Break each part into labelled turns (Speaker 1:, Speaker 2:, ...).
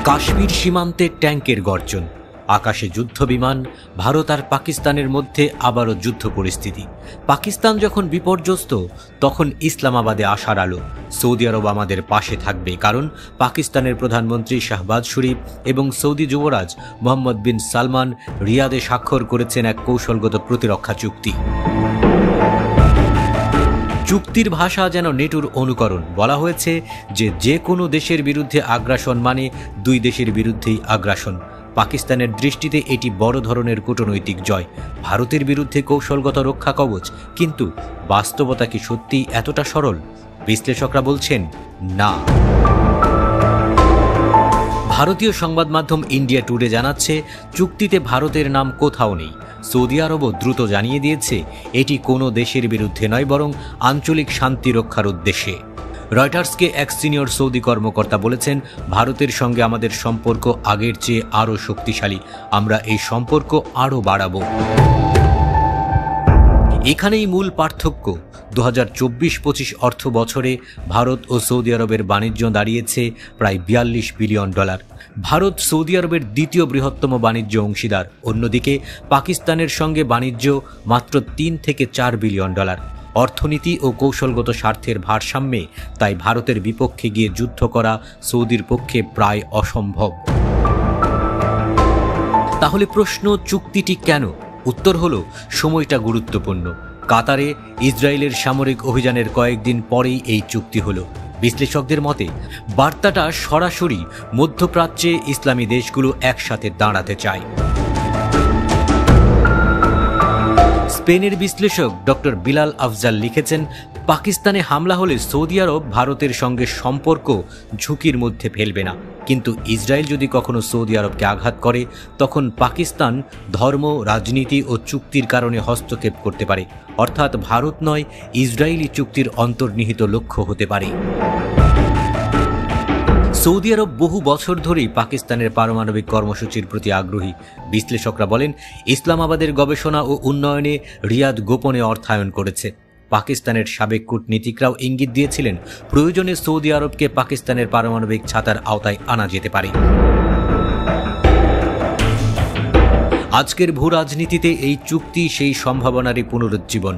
Speaker 1: কাশ্মীর সীমান্তে ট্যাঙ্কের গর্জন, আকাশে যুদ্ধবিমান, ভারত আর পাকিস্তানের মধ্যে আবারও যুদ্ধ পরিস্থিতি। পাকিস্তান যখন বিপর্যস্ত তখন ইসলামাবাদে আসার আলো। সৌদি আরব আমাদের পাশে থাকবে, কারণ পাকিস্তানের প্রধানমন্ত্রী শাহবাজ শরীফ এবং সৌদি যুবরাজ মোহাম্মদ বিন সালমান রিয়াদে স্বাক্ষর করেছেন এক কৌশলগত প্রতিরক্ষা চুক্তি। চুক্তির ভাষা যেন নেটোর অনুকরণ। বলা হয়েছে যে কোনো দেশের বিরুদ্ধে আগ্রাসন মানে দুই দেশের বিরুদ্ধেই আগ্রাসন। পাকিস্তানের দৃষ্টিতে এটি বড় ধরনের কূটনৈতিক জয়, ভারতের বিরুদ্ধে কৌশলগত রক্ষা কবচ। কিন্তু বাস্তবতা কি সত্যি এতটা সরল? বিশ্লেষকরা বলছেন না। ভারতীয় সংবাদ মাধ্যম ইন্ডিয়া টুডে জানাচ্ছে, চুক্তিতে ভারতের নাম কোথাও নেই। সৌদি আরবও দ্রুত জানিয়ে দিয়েছে এটি কোনো দেশের বিরুদ্ধে নয়, বরং আঞ্চলিক শান্তি রক্ষার উদ্দেশ্যে। রয়টার্সকে এক সিনিয়র সৌদি কর্মকর্তা বলেছেন, ভারতের সঙ্গে আমাদের সম্পর্ক আগের চেয়ে আরও শক্তিশালী, আমরা এই সম্পর্ক আরও বাড়াবো। এখানেই মূল পার্থক্য। 2024-25 অর্থ বছরে ভারত ও সৌদি আরবের বাণিজ্য দাঁড়িয়েছে প্রায় $42 বিলিয়ন। ভারত সৌদি আরবের দ্বিতীয় বৃহত্তম বাণিজ্য অংশীদার। অন্যদিকে পাকিস্তানের সঙ্গে বাণিজ্য মাত্র $3 থেকে $4 বিলিয়ন। অর্থনীতি ও কৌশলগত স্বার্থের ভারসাম্যে তাই ভারতের বিপক্ষে গিয়ে যুদ্ধ করা সৌদির পক্ষে প্রায় অসম্ভব। তাহলে প্রশ্ন, চুক্তিটি কেন? উত্তর হলো, সময়টা গুরুত্বপূর্ণ। কাতারে ইসরায়েলের সামরিক অভিযানের কয়েকদিন পরেই এই চুক্তি হলো। বিশ্লেষকদের মতে বার্তাটা সরাসরি মধ্যপ্রাচ্যে ইসলামী দেশগুলো একসাথে দাঁড়াতে চায়। স্পেনের বিশ্লেষক ডক্টর বিলাল আফজাল লিখেছেন, পাকিস্তানে হামলা হলে সৌদি আরব ভারতের সঙ্গে সম্পর্ক ঝুঁকির মধ্যে ফেলবে না, কিন্তু ইসরায়েল যদি কখনো সৌদি আরবকে আঘাত করে তখন পাকিস্তান ধর্ম, রাজনীতি ও চুক্তির কারণে হস্তক্ষেপ করতে পারে। অর্থাৎ ভারত নয়, ইসরায়েলি চুক্তির অন্তর্নিহিত লক্ষ্য হতে পারে। সৌদি আরব বহু বছর ধরেই পাকিস্তানের পারমাণবিক কর্মসূচির প্রতি আগ্রহী। বিশ্লেষকরা বলেন, ইসলামাবাদের গবেষণা ও উন্নয়নে রিয়াদ গোপনে অর্থায়ন করেছে। পাকিস্তানের সাবেক কূটনীতিকরাও ইঙ্গিত দিয়েছিলেন, প্রয়োজনে সৌদি আরবকে পাকিস্তানের পারমাণবিক ছাতার আওতায় আনা যেতে পারে। আজকের ভূ রাজনীতিতে এই চুক্তি সেই সম্ভাবনারই পুনরুজ্জীবন।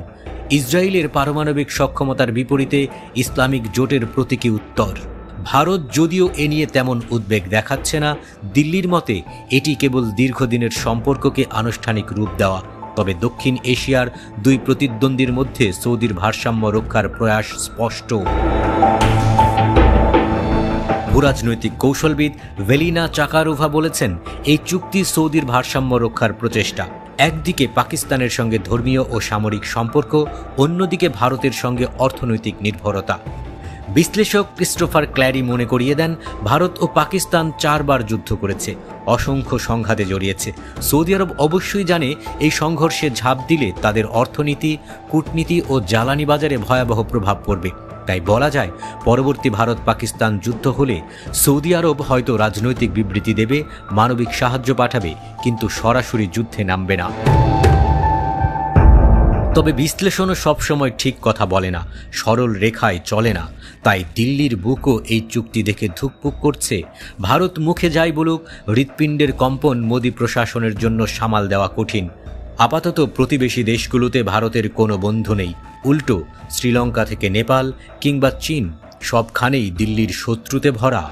Speaker 1: ইসরায়েলের পারমাণবিক সক্ষমতার বিপরীতে ইসলামিক জোটের প্রতীকী উত্তর। ভারত যদিও এ নিয়ে তেমন উদ্বেগ দেখাচ্ছে না, দিল্লির মতে এটি কেবল দীর্ঘদিনের সম্পর্ককে আনুষ্ঠানিক রূপ দেওয়া। তবে দক্ষিণ এশিয়ার দুই প্রতিদ্বন্দ্বীর মধ্যে সৌদির ভারসাম্য রক্ষার প্রয়াস স্পষ্ট। ভূরাজনৈতিক কৌশলবিদ ভেলিনা চাকারোভা বলেছেন, এই চুক্তি সৌদির ভারসাম্য রক্ষার প্রচেষ্টা। একদিকে পাকিস্তানের সঙ্গে ধর্মীয় ও সামরিক সম্পর্ক, অন্যদিকে ভারতের সঙ্গে অর্থনৈতিক নির্ভরতা। বিশ্লেষক ক্রিস্টোফার ক্ল্যারি মনে করিয়ে দেন, ভারত ও পাকিস্তান 4 বার যুদ্ধ করেছে, অসংখ্য সংঘাতে জড়িয়েছে। সৌদি আরব অবশ্যই জানে এই সংঘর্ষে ঝাঁপ দিলে তাদের অর্থনীতি, কূটনীতি ও জ্বালানি বাজারে ভয়াবহ প্রভাব পড়বে। তাই বলা যায়, পরবর্তী ভারত পাকিস্তান যুদ্ধ হলে সৌদি আরব হয়তো রাজনৈতিক বিবৃতি দেবে, মানবিক সাহায্য পাঠাবে, কিন্তু সরাসরি যুদ্ধে নামবে না। তবে বিশ্লেষণও সবসময় ঠিক কথা বলে না, সরল রেখায় চলে না। তাই দিল্লির বুকও এই চুক্তি দেখে ধুকপুক করছে। ভারত মুখে যাই বলুক, হৃৎপিণ্ডের কম্পন মোদী প্রশাসনের জন্য সামাল দেওয়া কঠিন। আপাতত প্রতিবেশী দেশগুলোতে ভারতের কোনো বন্ধু নেই। উল্টো শ্রীলঙ্কা থেকে নেপাল কিংবা চীন, সবখানেই দিল্লির শত্রুতে ভরা।